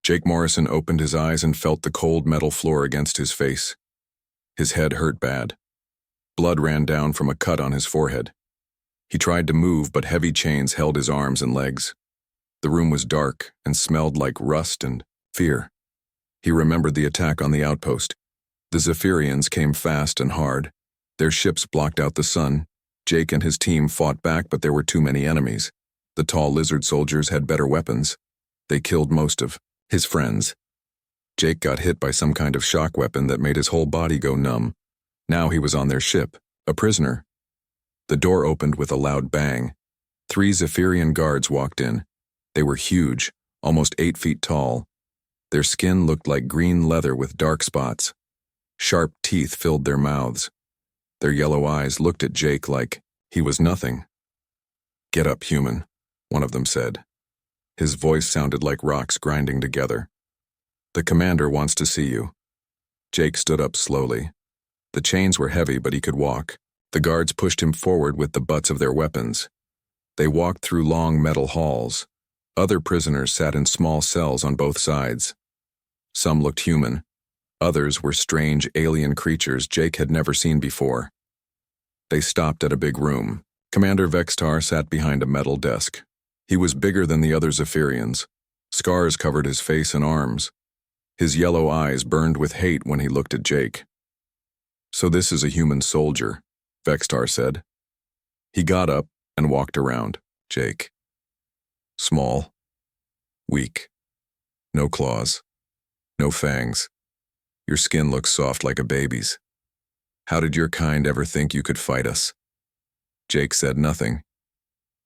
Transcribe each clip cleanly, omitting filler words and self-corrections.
Jake Morrison opened his eyes and felt the cold metal floor against his face. His head hurt bad. Blood ran down from a cut on his forehead. He tried to move, but heavy chains held his arms and legs. The room was dark and smelled like rust and fear. He remembered the attack on the outpost. The Zephyrians came fast and hard. Their ships blocked out the sun. Jake and his team fought back, but there were too many enemies. The tall lizard soldiers had better weapons. They killed most of his friends. Jake got hit by some kind of shock weapon that made his whole body go numb. Now he was on their ship, a prisoner. The door opened with a loud bang. 3 Zephyrian guards walked in. They were huge, almost 8 feet tall. Their skin looked like green leather with dark spots. Sharp teeth filled their mouths. Their yellow eyes looked at Jake like he was nothing. "Get up, human," one of them said. His voice sounded like rocks grinding together. "The commander wants to see you." Jake stood up slowly. The chains were heavy, but he could walk. The guards pushed him forward with the butts of their weapons. They walked through long metal halls. Other prisoners sat in small cells on both sides. Some looked human. Others were strange alien creatures Jake had never seen before. They stopped at a big room. Commander Vextar sat behind a metal desk. He was bigger than the other Zephyrians. Scars covered his face and arms. His yellow eyes burned with hate when he looked at Jake. "So this is a human soldier," Vextar said. He got up and walked around Jake. Small, weak, no claws, no fangs. Your skin looks soft like a baby's. How did your kind ever think you could fight us? Jake said nothing.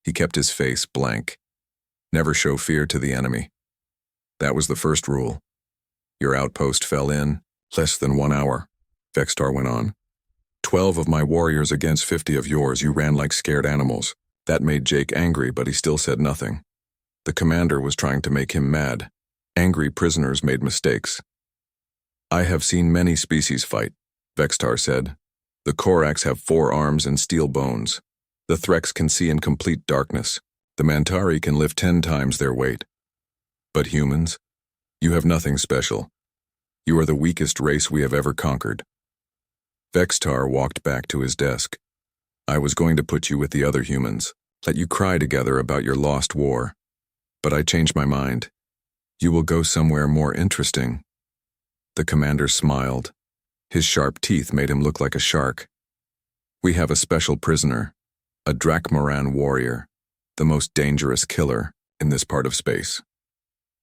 He kept his face blank. Never show fear to the enemy. That was the first rule. Your outpost fell in less than 1 hour, Vextar went on. 12 of my warriors against 50 of yours. You ran like scared animals. That made Jake angry, but he still said nothing. The commander was trying to make him mad. Angry prisoners made mistakes. "I have seen many species fight," Vextar said. "The Orcs have 4 arms and steel bones. The Threx can see in complete darkness. The Mantari can lift 10 times their weight. But humans, you have nothing special. You are the weakest race we have ever conquered." Vextar walked back to his desk. "I was going to put you with the other humans, let you cry together about your lost war. But I changed my mind. You will go somewhere more interesting." The commander smiled. His sharp teeth made him look like a shark. "We have a special prisoner, a Drakmaran warrior, the most dangerous killer in this part of space.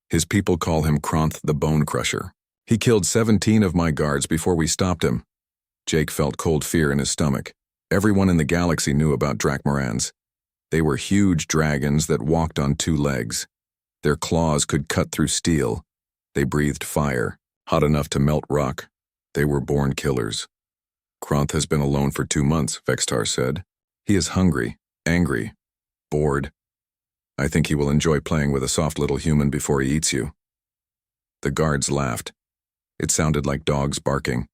His people call him Kronth the Bone Crusher. He killed 17 of my guards before we stopped him." Jake felt cold fear in his stomach. Everyone in the galaxy knew about Drakmarans. They were huge dragons that walked on 2 legs. Their claws could cut through steel. They breathed fire, hot enough to melt rock. They were born killers. "Kronth has been alone for 2 months, Vextar said. He is hungry, angry, bored. I think he will enjoy playing with a soft little human before he eats you." The guards laughed. It sounded like dogs barking.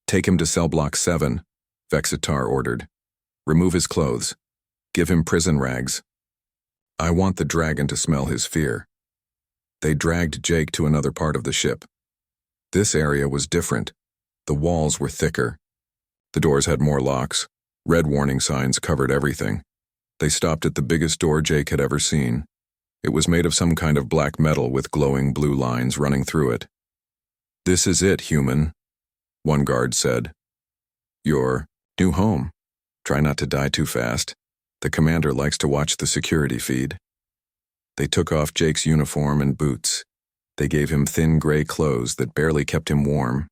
"Take him to cell block 7, Vextar ordered. "Remove his clothes. Give him prison rags. I want the dragon to smell his fear." They dragged Jake to another part of the ship. This area was different. The walls were thicker. The doors had more locks. Red warning signs covered everything. They stopped at the biggest door Jake had ever seen. It was made of some kind of black metal with glowing blue lines running through it. "This is it, human," one guard said. "Your new home. Try not to die too fast. The commander likes to watch the security feed." They took off Jake's uniform and boots. They gave him thin gray clothes that barely kept him warm.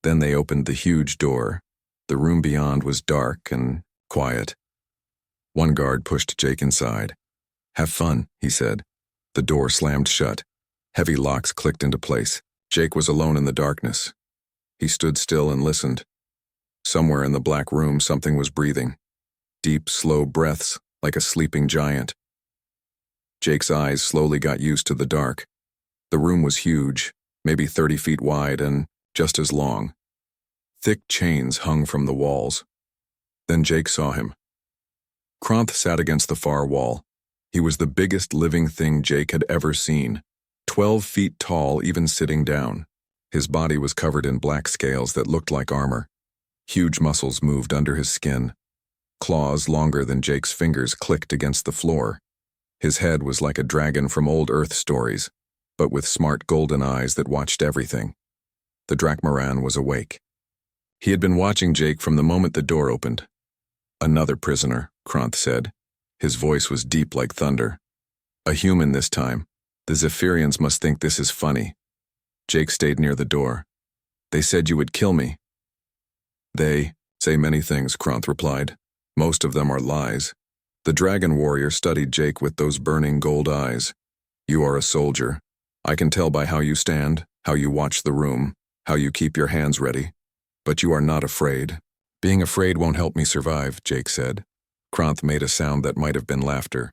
Then they opened the huge door. The room beyond was dark and quiet. One guard pushed Jake inside. "Have fun," he said. The door slammed shut. Heavy locks clicked into place. Jake was alone in the darkness. He stood still and listened. Somewhere in the black room something was breathing. Deep, slow breaths, like a sleeping giant. Jake's eyes slowly got used to the dark. The room was huge, maybe 30 feet wide and just as long. Thick chains hung from the walls. Then Jake saw him. Kronth sat against the far wall. He was the biggest living thing Jake had ever seen. 12 feet tall, even sitting down. His body was covered in black scales that looked like armor. Huge muscles moved under his skin. Claws longer than Jake's fingers clicked against the floor. His head was like a dragon from old Earth stories, but with smart golden eyes that watched everything. The Drakmaran was awake. He had been watching Jake from the moment the door opened. "Another prisoner," Kronth said. His voice was deep like thunder. "A human this time. The Zephyrians must think this is funny." Jake stayed near the door. "They said you would kill me." "They say many things," Kronth replied. "Most of them are lies." The dragon warrior studied Jake with those burning gold eyes. "You are a soldier. I can tell by how you stand, how you watch the room, how you keep your hands ready. But you are not afraid." "Being afraid won't help me survive," Jake said. Kronth made a sound that might have been laughter.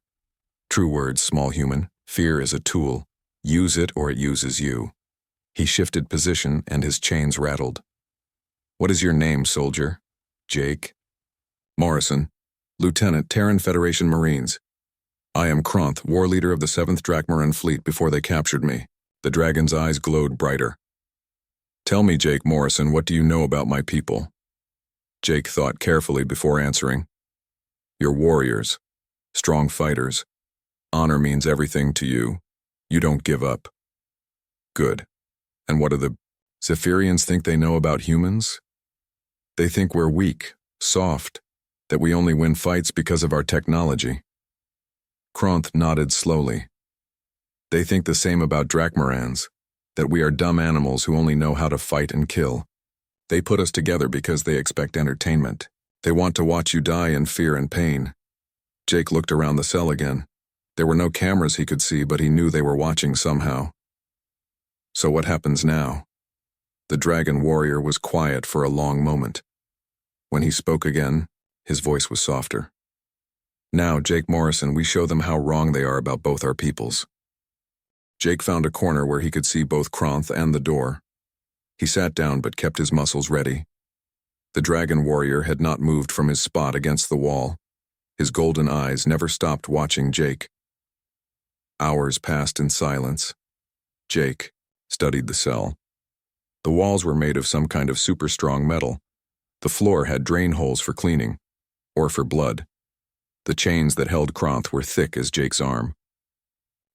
"True words, small human. Fear is a tool. Use it or it uses you." He shifted position and his chains rattled. "What is your name, soldier?" "Jake." "Morrison, Lieutenant, Terran Federation Marines. I am Kronth, war leader of the 7th Drakmaran Fleet before they captured me." The dragon's eyes glowed brighter. "Tell me, Jake Morrison, what do you know about my people?" Jake thought carefully before answering. "You're warriors, strong fighters. Honor means everything to you. You don't give up." "Good. And what do the Zephyrians think they know about humans?" "They think we're weak, soft, that we only win fights because of our technology." Kronth nodded slowly. "They think the same about Drakmarans, that we are dumb animals who only know how to fight and kill. They put us together because they expect entertainment. They want to watch you die in fear and pain." Jake looked around the cell again. There were no cameras he could see, but he knew they were watching somehow. "So what happens now?" The dragon warrior was quiet for a long moment. When he spoke again, his voice was softer. "Now, Jake Morrison, we show them how wrong they are about both our peoples." Jake found a corner where he could see both Kronth and the door. He sat down but kept his muscles ready. The dragon warrior had not moved from his spot against the wall. His golden eyes never stopped watching Jake. Hours passed in silence. Jake studied the cell. The walls were made of some kind of super strong metal. The floor had drain holes for cleaning, or for blood. The chains that held Kronth were thick as Jake's arm.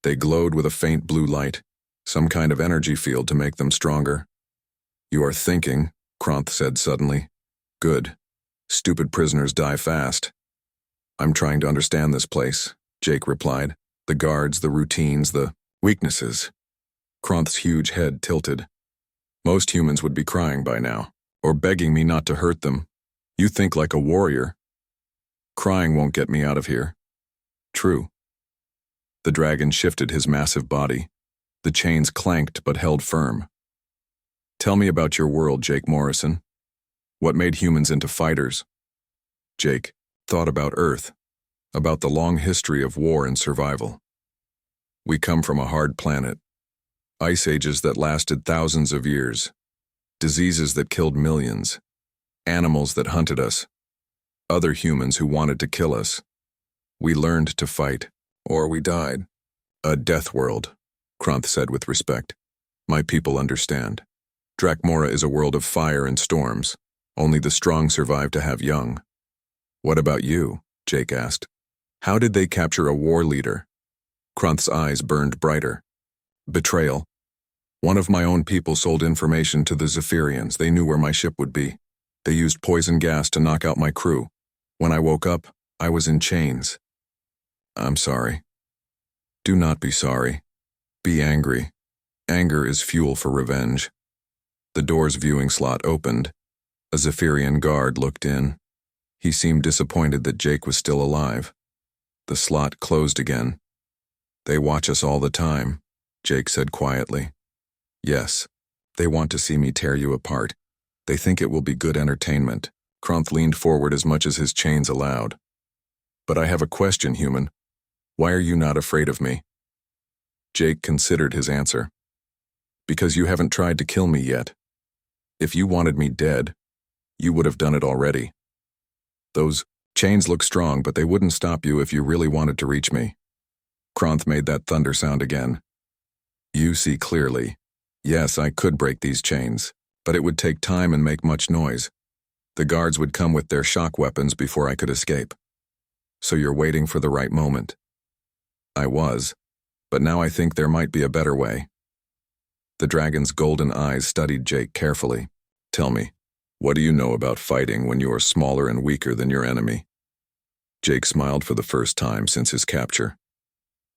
They glowed with a faint blue light, some kind of energy field to make them stronger. "You are thinking," Kronth said suddenly. "Good. Stupid prisoners die fast." "I'm trying to understand this place," Jake replied. "The guards, the routines, the weaknesses." Kronth's huge head tilted. "Most humans would be crying by now, or begging me not to hurt them. You think like a warrior. Crying won't get me out of here." "True." The dragon shifted his massive body. The chains clanked but held firm. "Tell me about your world, Jake Morrison. What made humans into fighters?" Jake thought about Earth, about the long history of war and survival. "We come from a hard planet. Ice ages that lasted thousands of years. Diseases that killed millions. Animals that hunted us. Other humans who wanted to kill us. We learned to fight, or we died." "A death world," Kronth said with respect. "My people understand. Drakmora is a world of fire and storms. Only the strong survive to have young." "What about you?" Jake asked. "How did they capture a war leader?" Kronth's eyes burned brighter. "Betrayal. One of my own people sold information to the Zephyrians. They knew where my ship would be. They used poison gas to knock out my crew. When I woke up, I was in chains." "I'm sorry." "Do not be sorry. Be angry. Anger is fuel for revenge." The door's viewing slot opened. A Zephyrian guard looked in. He seemed disappointed that Jake was still alive. The slot closed again. "They watch us all the time," Jake said quietly. "Yes, they want to see me tear you apart. They think it will be good entertainment." Kronth leaned forward as much as his chains allowed. "But I have a question, human. Why are you not afraid of me?" Jake considered his answer. "Because you haven't tried to kill me yet. If you wanted me dead, you would have done it already. Those chains look strong, but they wouldn't stop you if you really wanted to reach me." Kronth made that thunder sound again. You see clearly. Yes, I could break these chains, but it would take time and make much noise. The guards would come with their shock weapons before I could escape. So you're waiting for the right moment. I was, but now I think there might be a better way. The dragon's golden eyes studied Jake carefully. Tell me, what do you know about fighting when you are smaller and weaker than your enemy? Jake smiled for the first time since his capture.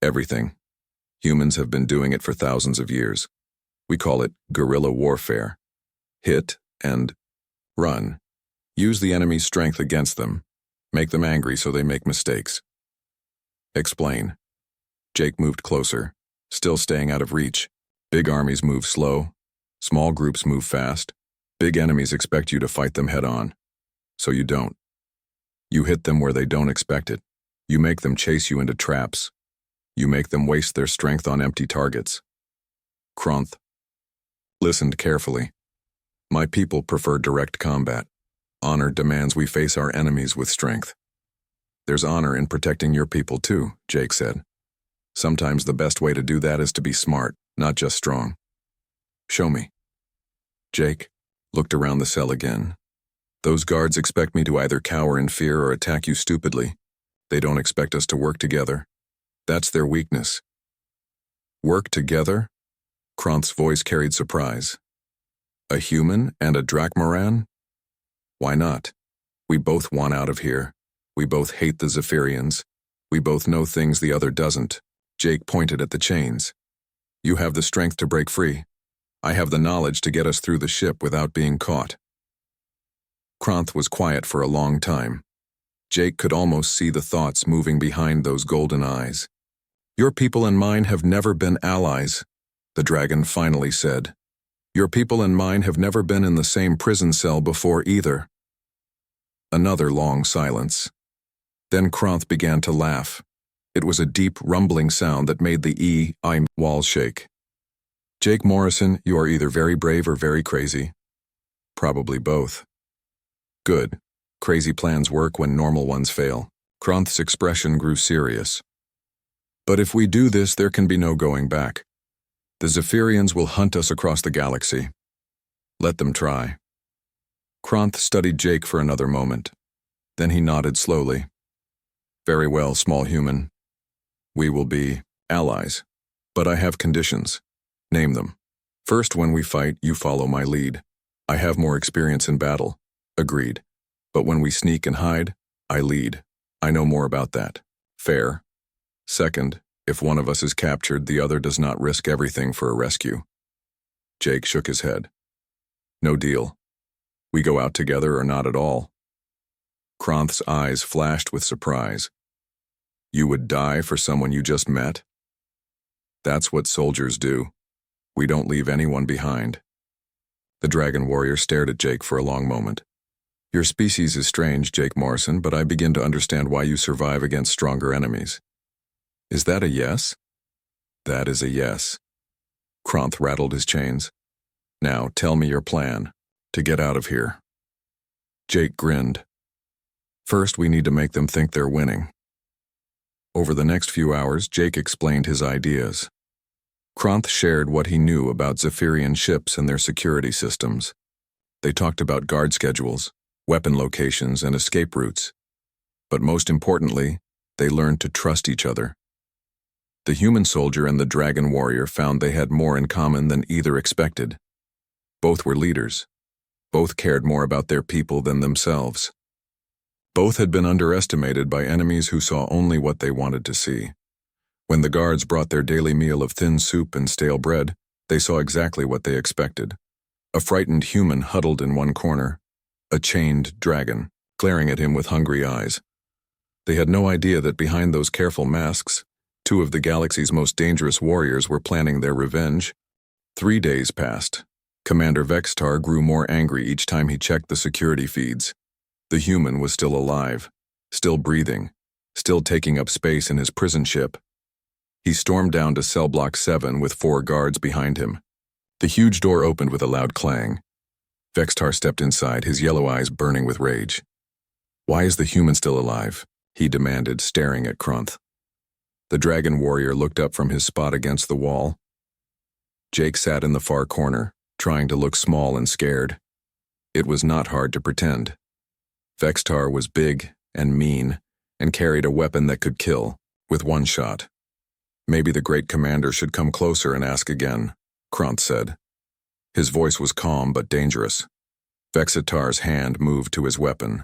Everything. Humans have been doing it for thousands of years. We call it guerrilla warfare. Hit and run. Use the enemy's strength against them. Make them angry so they make mistakes. Explain. Jake moved closer, still staying out of reach. Big armies move slow. Small groups move fast. Big enemies expect you to fight them head on. So you don't. You hit them where they don't expect it. You make them chase you into traps. You make them waste their strength on empty targets. Kronth listened carefully. My people prefer direct combat. Honor demands we face our enemies with strength. There's honor in protecting your people too, Jake said. Sometimes the best way to do that is to be smart, not just strong. Show me. Jake looked around the cell again. Those guards expect me to either cower in fear or attack you stupidly. They don't expect us to work together. That's their weakness. Work together? Kronth's voice carried surprise. A human and a Drakmaran? Why not? We both want out of here. We both hate the Zephyrians. We both know things the other doesn't. Jake pointed at the chains. You have the strength to break free. I have the knowledge to get us through the ship without being caught. Kronth was quiet for a long time. Jake could almost see the thoughts moving behind those golden eyes. Your people and mine have never been allies, the dragon finally said. Your people and mine have never been in the same prison cell before either. Another long silence. Then Kronth began to laugh. It was a deep, rumbling sound that made the E.I. walls shake. Jake Morrison, you are either very brave or very crazy. Probably both. Good. Crazy plans work when normal ones fail. Kronth's expression grew serious. But if we do this, there can be no going back. The Zephyrians will hunt us across the galaxy. Let them try. Kronth studied Jake for another moment. Then he nodded slowly. Very well, small human. We will be allies. But I have conditions. Name them. First, when we fight, you follow my lead. I have more experience in battle. Agreed. But when we sneak and hide, I lead. I know more about that. Fair. Second, if one of us is captured, the other does not risk everything for a rescue. Jake shook his head. No deal. We go out together or not at all. Kronth's eyes flashed with surprise. You would die for someone you just met? That's what soldiers do. We don't leave anyone behind. The dragon warrior stared at Jake for a long moment. Your species is strange, Jake Morrison, but I begin to understand why you survive against stronger enemies. Is that a yes? That is a yes. Kronth rattled his chains. Now, tell me your plan to get out of here. Jake grinned. First, we need to make them think they're winning. Over the next few hours, Jake explained his ideas. Kronth shared what he knew about Zephyrian ships and their security systems. They talked about guard schedules, weapon locations, and escape routes. But most importantly, they learned to trust each other. The human soldier and the dragon warrior found they had more in common than either expected. Both were leaders. Both cared more about their people than themselves. Both had been underestimated by enemies who saw only what they wanted to see. When the guards brought their daily meal of thin soup and stale bread, they saw exactly what they expected. A frightened human huddled in one corner, a chained dragon, glaring at him with hungry eyes. They had no idea that behind those careful masks, two of the galaxy's most dangerous warriors were planning their revenge. 3 days passed. Commander Vextar grew more angry each time he checked the security feeds. The human was still alive, still breathing, still taking up space in his prison ship. He stormed down to cell block 7 with 4 guards behind him. The huge door opened with a loud clang. Vextar stepped inside, his yellow eyes burning with rage. Why is the human still alive? He demanded, staring at Kronth. The dragon warrior looked up from his spot against the wall. Jake sat in the far corner, trying to look small and scared. It was not hard to pretend. Vextar was big and mean and carried a weapon that could kill, with one shot. Maybe the great commander should come closer and ask again, Kronth said. His voice was calm but dangerous. Vexitar's hand moved to his weapon.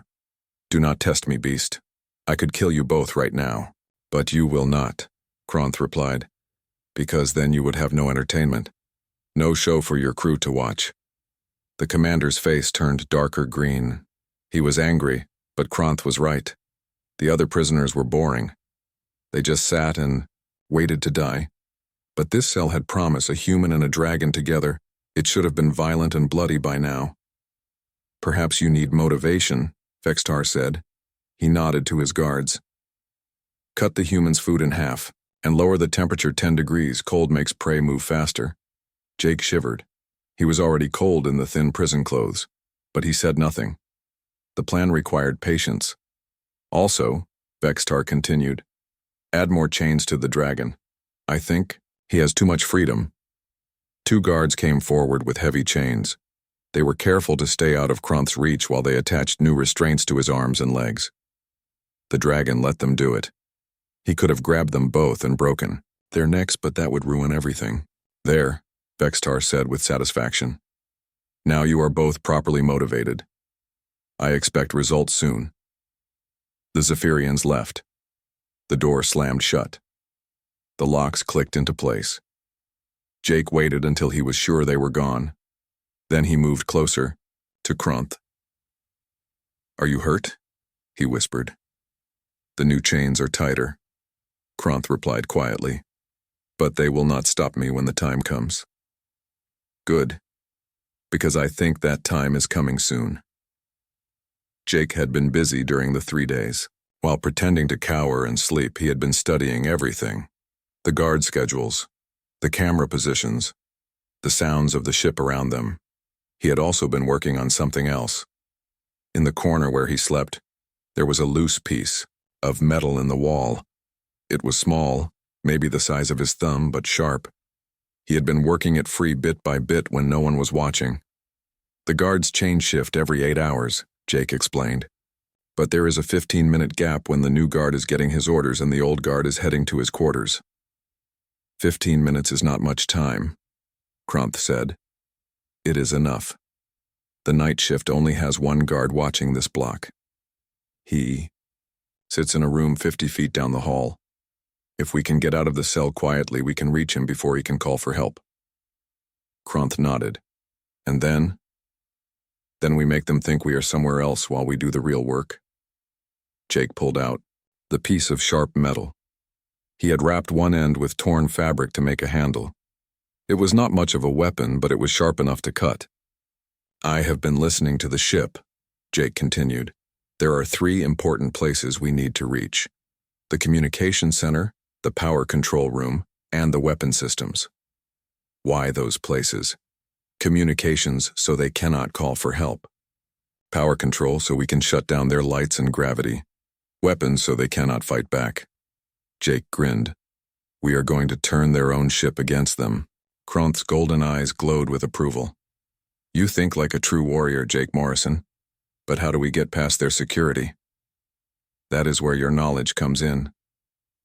Do not test me, beast. I could kill you both right now. But you will not, Kronth replied, because then you would have no entertainment. No show for your crew to watch. The commander's face turned darker green. He was angry, but Kronth was right. The other prisoners were boring. They just sat and waited to die. But this cell had promise, a human and a dragon together. It should have been violent and bloody by now. Perhaps you need motivation, Vextar said. He nodded to his guards. Cut the human's food in half, and lower the temperature 10 degrees. Cold makes prey move faster. Jake shivered. He was already cold in the thin prison clothes, but he said nothing. The plan required patience. Also, Vextar continued, add more chains to the dragon. I think he has too much freedom. 2 guards came forward with heavy chains. They were careful to stay out of Kronth's reach while they attached new restraints to his arms and legs. The dragon let them do it. He could have grabbed them both and broken their necks, but that would ruin everything. There, Vextar said with satisfaction. Now you are both properly motivated. I expect results soon. The Zephyrians left. The door slammed shut. The locks clicked into place. Jake waited until he was sure they were gone. Then he moved closer to Kronth. Are you hurt? He whispered. The new chains are tighter, Kronth replied quietly. But they will not stop me when the time comes. Good, because I think that time is coming soon. Jake had been busy during the 3 days. While pretending to cower and sleep, he had been studying everything. The guard schedules, the camera positions, the sounds of the ship around them. He had also been working on something else. In the corner where he slept, there was a loose piece of metal in the wall. It was small, maybe the size of his thumb, but sharp. He had been working it free bit by bit when no one was watching. The guards change shift every 8 hours, Jake explained. But there is a 15-minute gap when the new guard is getting his orders and the old guard is heading to his quarters. 15 minutes is not much time, Kronth said. It is enough. The night shift only has 1 guard watching this block. He sits in a room 50 feet down the hall. If we can get out of the cell quietly, we can reach him before he can call for help. Kronth nodded. And then? Then we make them think we are somewhere else while we do the real work. Jake pulled out the piece of sharp metal. He had wrapped one end with torn fabric to make a handle. It was not much of a weapon, but it was sharp enough to cut. I have been listening to the ship, Jake continued. There are 3 important places we need to reach. The communication center, the power control room, and the weapon systems. Why those places? Communications so they cannot call for help. Power control so we can shut down their lights and gravity. Weapons so they cannot fight back. Jake grinned. We are going to turn their own ship against them. Kronth's golden eyes glowed with approval. You think like a true warrior, Jake Morrison. But how do we get past their security? That is where your knowledge comes in.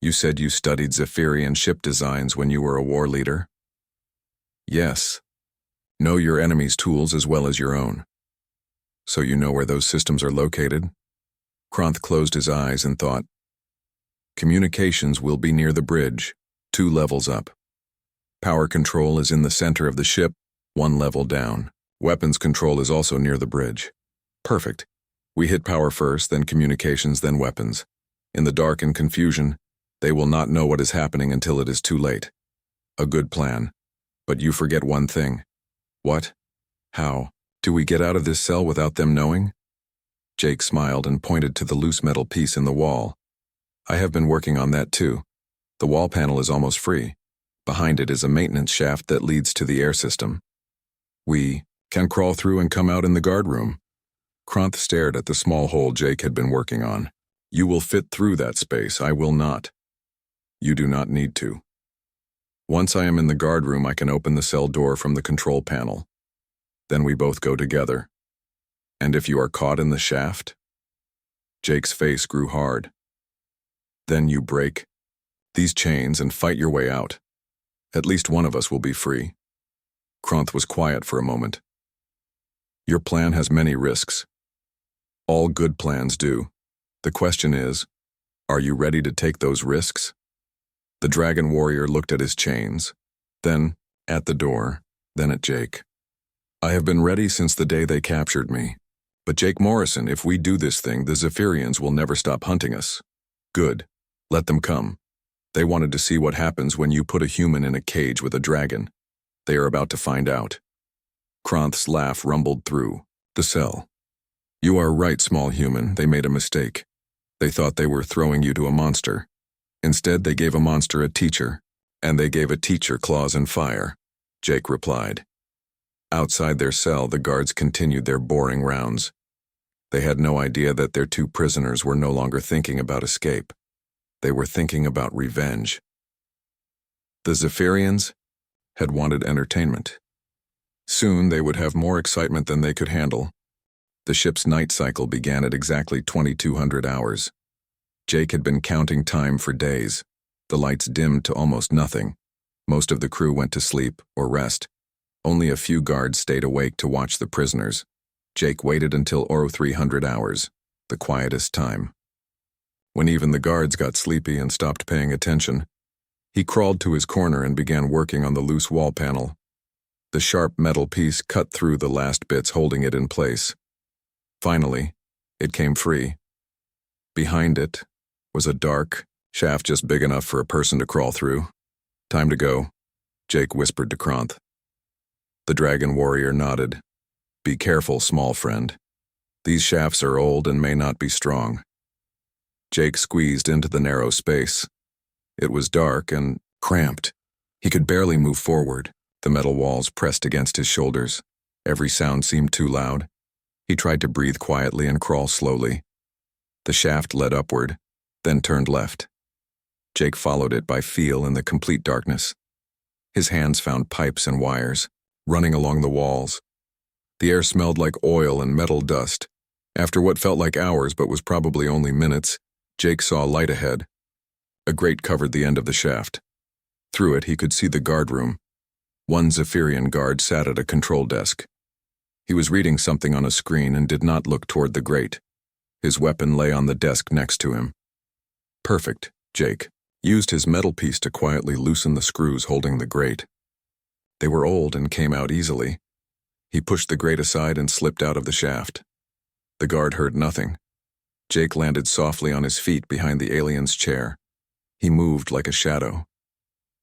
You said you studied Zephyrian ship designs when you were a war leader. Yes. Know your enemy's tools as well as your own. So you know where those systems are located? Kronth closed his eyes and thought. Communications will be near the bridge, 2 levels up. Power control is in the center of the ship, 1 level down. Weapons control is also near the bridge. Perfect. We hit power first, then communications, then weapons. In the dark and confusion, they will not know what is happening until it is too late. A good plan. But you forget one thing. What? How? Do we get out of this cell without them knowing? Jake smiled and pointed to the loose metal piece in the wall. I have been working on that too. The wall panel is almost free. Behind it is a maintenance shaft that leads to the air system. We can crawl through and come out in the guard room. Kronth stared at the small hole Jake had been working on. You will fit through that space, I will not. You do not need to. Once I am in the guard room, I can open the cell door from the control panel. Then we both go together. And if you are caught in the shaft? Jake's face grew hard. Then you break these chains and fight your way out. At least one of us will be free. Kronth was quiet for a moment. Your plan has many risks. All good plans do. The question is, are you ready to take those risks? The dragon warrior looked at his chains, then at the door, then at Jake. I have been ready since the day they captured me. But Jake Morrison, if we do this thing, the Zephyrians will never stop hunting us. Good. Let them come. They wanted to see what happens when you put a human in a cage with a dragon. They are about to find out. Kronth's laugh rumbled through the cell. You are right, small human. They made a mistake. They thought they were throwing you to a monster. Instead, they gave a monster a teacher, and they gave a teacher claws and fire, Jake replied. Outside their cell, the guards continued their boring rounds. They had no idea that their two prisoners were no longer thinking about escape. They were thinking about revenge. The Zephyrians had wanted entertainment. Soon they would have more excitement than they could handle. The ship's night cycle began at exactly 2200 hours. Jake had been counting time for days. The lights dimmed to almost nothing. Most of the crew went to sleep or rest. Only a few guards stayed awake to watch the prisoners. Jake waited until 0300 hours, the quietest time. When even the guards got sleepy and stopped paying attention, he crawled to his corner and began working on the loose wall panel. The sharp metal piece cut through the last bits holding it in place. Finally, it came free. Behind it was a dark shaft just big enough for a person to crawl through. Time to go, Jake whispered to Kronth. The dragon warrior nodded. Be careful, small friend. These shafts are old and may not be strong. Jake squeezed into the narrow space. It was dark and cramped. He could barely move forward. The metal walls pressed against his shoulders. Every sound seemed too loud. He tried to breathe quietly and crawl slowly. The shaft led upward, then turned left. Jake followed it by feel in the complete darkness. His hands found pipes and wires, running along the walls. The air smelled like oil and metal dust. After what felt like hours but was probably only minutes, Jake saw light ahead. A grate covered the end of the shaft. Through it, he could see the guard room. One Zephyrian guard sat at a control desk. He was reading something on a screen and did not look toward the grate. His weapon lay on the desk next to him. Perfect, Jake used his metal piece to quietly loosen the screws holding the grate. They were old and came out easily. He pushed the grate aside and slipped out of the shaft. The guard heard nothing. Jake landed softly on his feet behind the alien's chair. He moved like a shadow.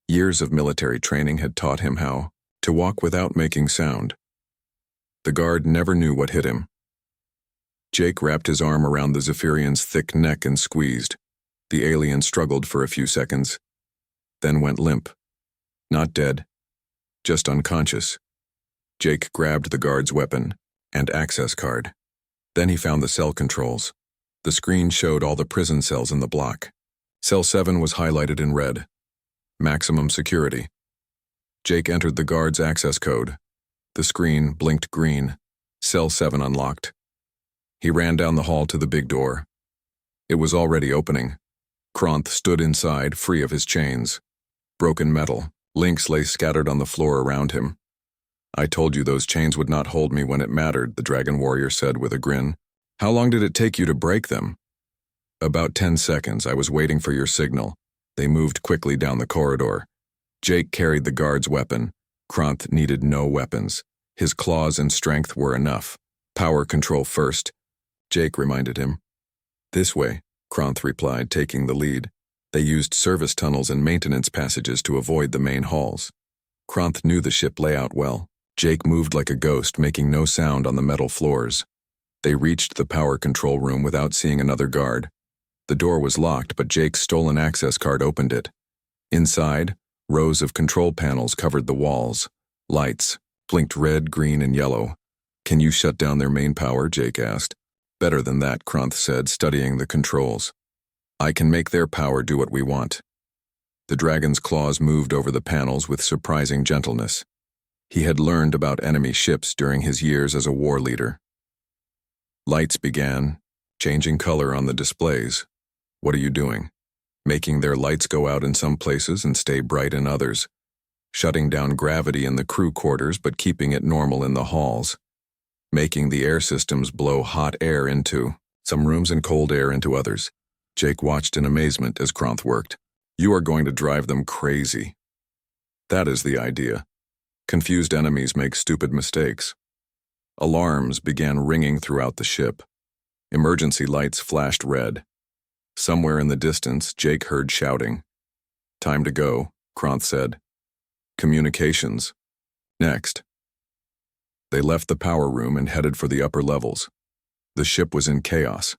Years of military training had taught him how to walk without making sound. The guard never knew what hit him. Jake wrapped his arm around the Zephyrian's thick neck and squeezed. The alien struggled for a few seconds, then went limp. Not dead, just unconscious. Jake grabbed the guard's weapon and access card. Then he found the cell controls. The screen showed all the prison cells in the block. Cell 7 was highlighted in red. Maximum security. Jake entered the guard's access code. The screen blinked green. Cell 7 unlocked. He ran down the hall to the big door. It was already opening. Kronth stood inside, free of his chains. Broken metal, links lay scattered on the floor around him. I told you those chains would not hold me when it mattered, the dragon warrior said with a grin. How long did it take you to break them? About 10 seconds. I was waiting for your signal. They moved quickly down the corridor. Jake carried the guard's weapon. Kronth needed no weapons. His claws and strength were enough. Power control first, Jake reminded him. This way, Kronth replied, taking the lead. They used service tunnels and maintenance passages to avoid the main halls. Kronth knew the ship layout well. Jake moved like a ghost, making no sound on the metal floors. They reached the power control room without seeing another guard. The door was locked, but Jake's stolen access card opened it. Inside, rows of control panels covered the walls. Lights blinked red, green, and yellow. Can you shut down their main power? Jake asked. Better than that, Kronth said, studying the controls. I can make their power do what we want. The dragon's claws moved over the panels with surprising gentleness. He had learned about enemy ships during his years as a war leader. Lights began, changing color on the displays. What are you doing? Making their lights go out in some places and stay bright in others. Shutting down gravity in the crew quarters but keeping it normal in the halls. Making the air systems blow hot air into some rooms and cold air into others. Jake watched in amazement as Kronth worked. You are going to drive them crazy. That is the idea. Confused enemies make stupid mistakes. Alarms began ringing throughout the ship. Emergency lights flashed red. Somewhere in the distance, Jake heard shouting. Time to go, Kronth said. Communications. Next. They left the power room and headed for the upper levels. The ship was in chaos.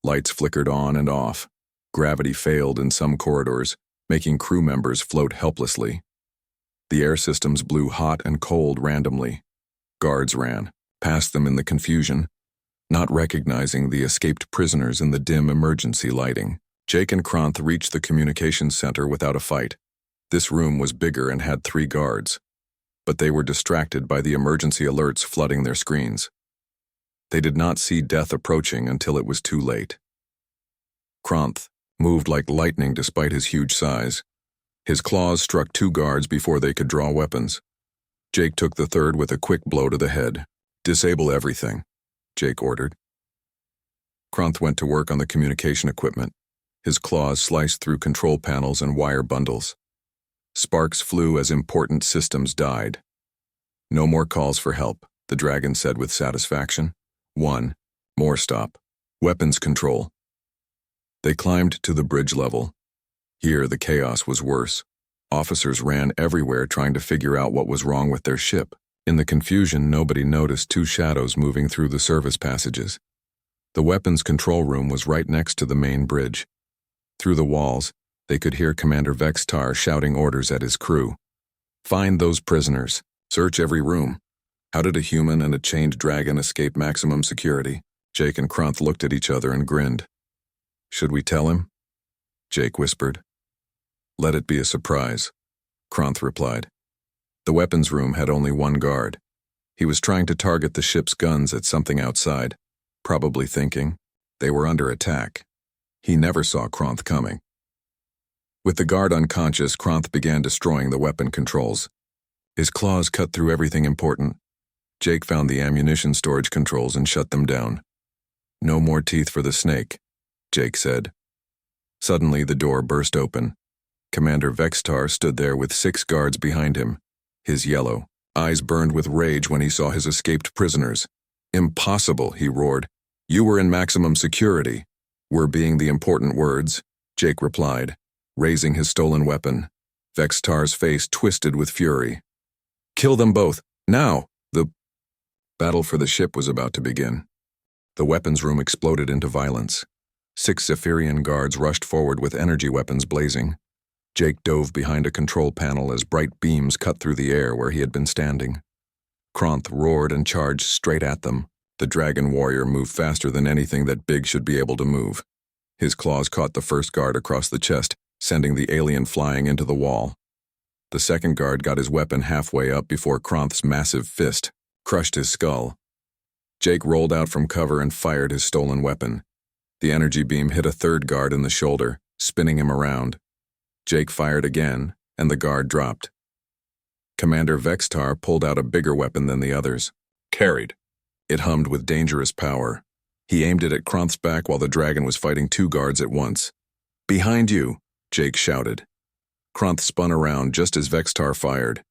Lights flickered on and off. Gravity failed in some corridors, making crew members float helplessly. The air systems blew hot and cold randomly. Guards ran, past them in the confusion, not recognizing the escaped prisoners in the dim emergency lighting. Jake and Kronth reached the communications center without a fight. This room was bigger and had 3 guards, but they were distracted by the emergency alerts flooding their screens. They did not see death approaching until it was too late. Kronth moved like lightning despite his huge size. His claws struck 2 guards before they could draw weapons. Jake took the 3rd with a quick blow to the head. Disable everything, Jake ordered. Kronth went to work on the communication equipment. His claws sliced through control panels and wire bundles. Sparks flew as important systems died. No more calls for help, the dragon said with satisfaction. 1. More stop. Weapons control. They climbed to the bridge level. Here, the chaos was worse. Officers ran everywhere trying to figure out what was wrong with their ship. In the confusion, nobody noticed 2 shadows moving through the service passages. The weapons control room was right next to the main bridge. Through the walls, they could hear Commander Vextar shouting orders at his crew. Find those prisoners. Search every room. How did a human and a chained dragon escape maximum security? Jake and Kronth looked at each other and grinned. Should we tell him? Jake whispered. Let it be a surprise, Kronth replied. The weapons room had only 1 guard. He was trying to target the ship's guns at something outside, probably thinking they were under attack. He never saw Kronth coming. With the guard unconscious, Kronth began destroying the weapon controls. His claws cut through everything important. Jake found the ammunition storage controls and shut them down. No more teeth for the snake, Jake said. Suddenly, the door burst open. Commander Vextar stood there with 6 guards behind him. His yellow eyes burned with rage when he saw his escaped prisoners. Impossible, he roared. You were in maximum security. Were being the important words, Jake replied, raising his stolen weapon. Vextar's face twisted with fury. Kill them both, now! The battle for the ship was about to begin. The weapons room exploded into violence. 6 Zephyrian guards rushed forward with energy weapons blazing. Jake dove behind a control panel as bright beams cut through the air where he had been standing. Kronth roared and charged straight at them. The dragon warrior moved faster than anything that big should be able to move. His claws caught the first guard across the chest, sending the alien flying into the wall. The second guard got his weapon halfway up before Kronth's massive fist crushed his skull. Jake rolled out from cover and fired his stolen weapon. The energy beam hit a third guard in the shoulder, spinning him around. Jake fired again, and the guard dropped. Commander Vextar pulled out a bigger weapon than the others. Carried. It hummed with dangerous power. He aimed it at Kronth's back while the dragon was fighting 2 guards at once. Behind you, Jake shouted. Kronth spun around just as Vextar fired.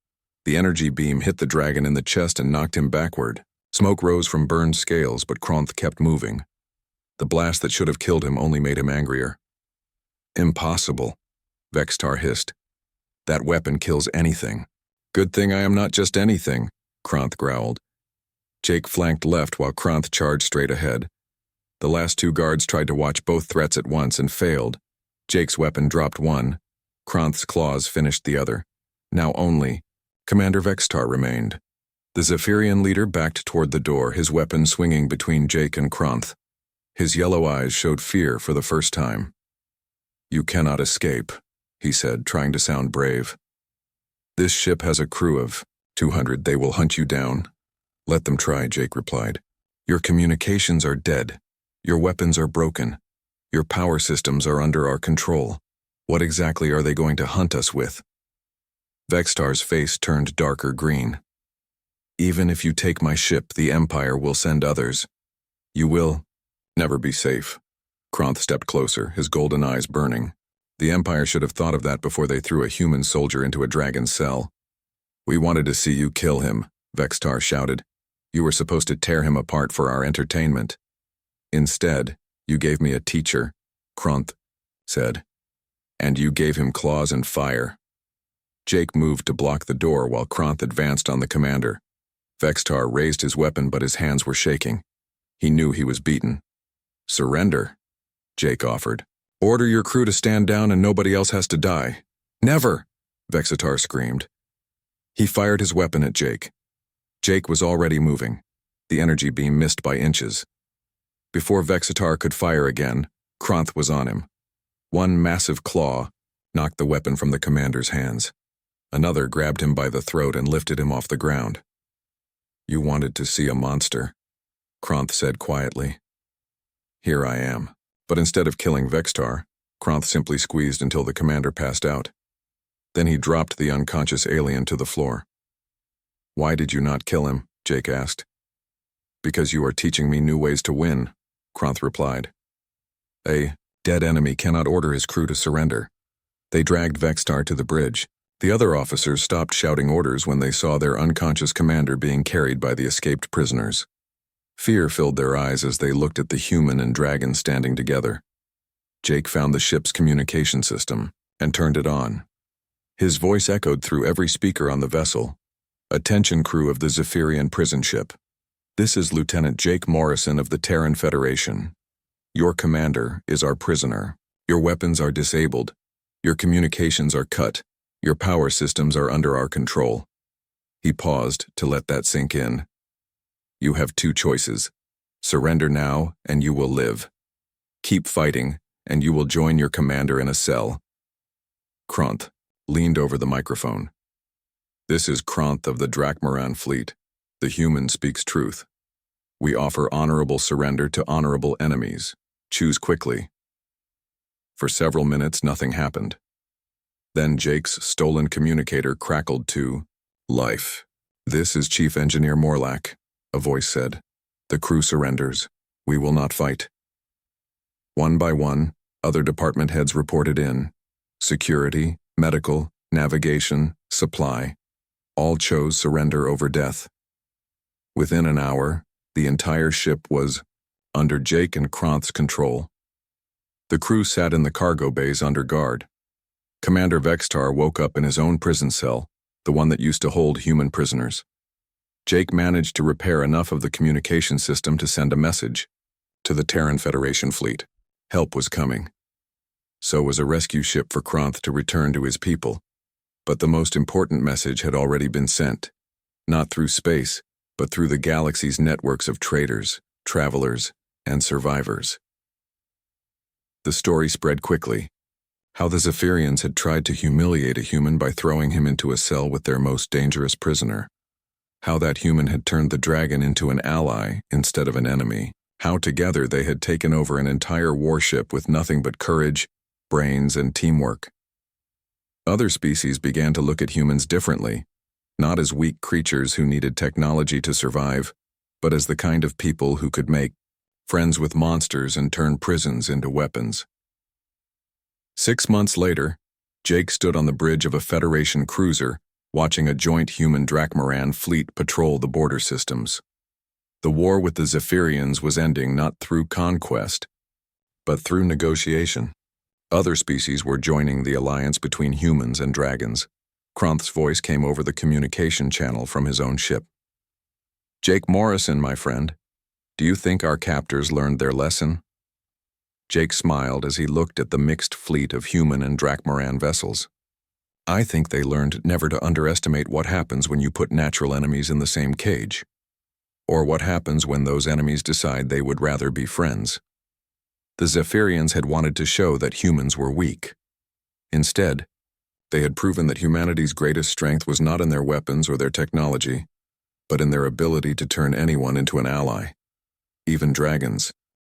The energy beam hit the dragon in the chest and knocked him backward. Smoke rose from burned scales, but Kronth kept moving. The blast that should have killed him only made him angrier. Impossible, Vextar hissed. That weapon kills anything. Good thing I am not just anything, Kronth growled. Jake flanked left while Kronth charged straight ahead. The last 2 guards tried to watch both threats at once and failed. Jake's weapon dropped one. Kronth's claws finished the other. Now only Commander Vextar remained. The Zephyrian leader backed toward the door, his weapon swinging between Jake and Kronth. His yellow eyes showed fear for the first time. You cannot escape, he said, trying to sound brave. This ship has a crew of 200. They will hunt you down. Let them try, Jake replied. Your communications are dead. Your weapons are broken. Your power systems are under our control. What exactly are they going to hunt us with? Vextar's face turned darker green. Even if you take my ship, the Empire will send others. You will never be safe. Kronth stepped closer, his golden eyes burning. The Empire should have thought of that before they threw a human soldier into a dragon's cell. We wanted to see you kill him, Vextar shouted. You were supposed to tear him apart for our entertainment. Instead, you gave me a teacher, Kronth said. And you gave him claws and fire. Jake moved to block the door while Kronth advanced on the commander. Vextar raised his weapon, but his hands were shaking. He knew he was beaten. Surrender, Jake offered. Order your crew to stand down and nobody else has to die. Never, Vexitar screamed. He fired his weapon at Jake. Jake was already moving. The energy beam missed by inches. Before Vexitar could fire again, Kronth was on him. One massive claw knocked the weapon from the commander's hands. Another grabbed him by the throat and lifted him off the ground. You wanted to see a monster, Kronth said quietly. Here I am. But instead of killing Vextar, Kronth simply squeezed until the commander passed out. Then he dropped the unconscious alien to the floor. Why did you not kill him? Jake asked. Because you are teaching me new ways to win, Kronth replied. A dead enemy cannot order his crew to surrender. They dragged Vextar to the bridge. The other officers stopped shouting orders when they saw their unconscious commander being carried by the escaped prisoners. Fear filled their eyes as they looked at the human and dragon standing together. Jake found the ship's communication system and turned it on. His voice echoed through every speaker on the vessel. Attention, crew of the Zephyrian prison ship. This is Lieutenant Jake Morrison of the Terran Federation. Your commander is our prisoner. Your weapons are disabled. Your communications are cut. Your power systems are under our control. He paused to let that sink in. You have two choices. Surrender now, and you will live. Keep fighting, and you will join your commander in a cell. Kronth leaned over the microphone. This is Kronth of the Drakmaran fleet. The human speaks truth. We offer honorable surrender to honorable enemies. Choose quickly. For several minutes, nothing happened. Then Jake's stolen communicator crackled to life. This is Chief Engineer Morlack, a voice said. The crew surrenders. We will not fight. One by one, other department heads reported in. Security, medical, navigation, supply. All chose surrender over death. Within an hour, the entire ship was under Jake and Kronth's control. The crew sat in the cargo bays under guard. Commander Vextar woke up in his own prison cell, the one that used to hold human prisoners. Jake managed to repair enough of the communication system to send a message to the Terran Federation fleet. Help was coming. So was a rescue ship for Kronth to return to his people. But the most important message had already been sent, not through space, but through the galaxy's networks of traders, travelers, and survivors. The story spread quickly. How the Zephyrians had tried to humiliate a human by throwing him into a cell with their most dangerous prisoner. How that human had turned the dragon into an ally instead of an enemy. How together they had taken over an entire warship with nothing but courage, brains, and teamwork. Other species began to look at humans differently, not as weak creatures who needed technology to survive, but as the kind of people who could make friends with monsters and turn prisons into weapons. 6 months later, Jake stood on the bridge of a Federation cruiser, watching a joint human Drakmaran fleet patrol the border systems. The war with the Zephyrians was ending not through conquest, but through negotiation. Other species were joining the alliance between humans and dragons. Kronth's voice came over the communication channel from his own ship. Jake Morrison, my friend, do you think our captors learned their lesson? Jake smiled as he looked at the mixed fleet of human and Drakmaran vessels. I think they learned never to underestimate what happens when you put natural enemies in the same cage, or what happens when those enemies decide they would rather be friends. The Zephyrians had wanted to show that humans were weak. Instead, They had proven that humanity's greatest strength was not in their weapons or their technology, but in their ability to turn anyone into an ally, even dragons.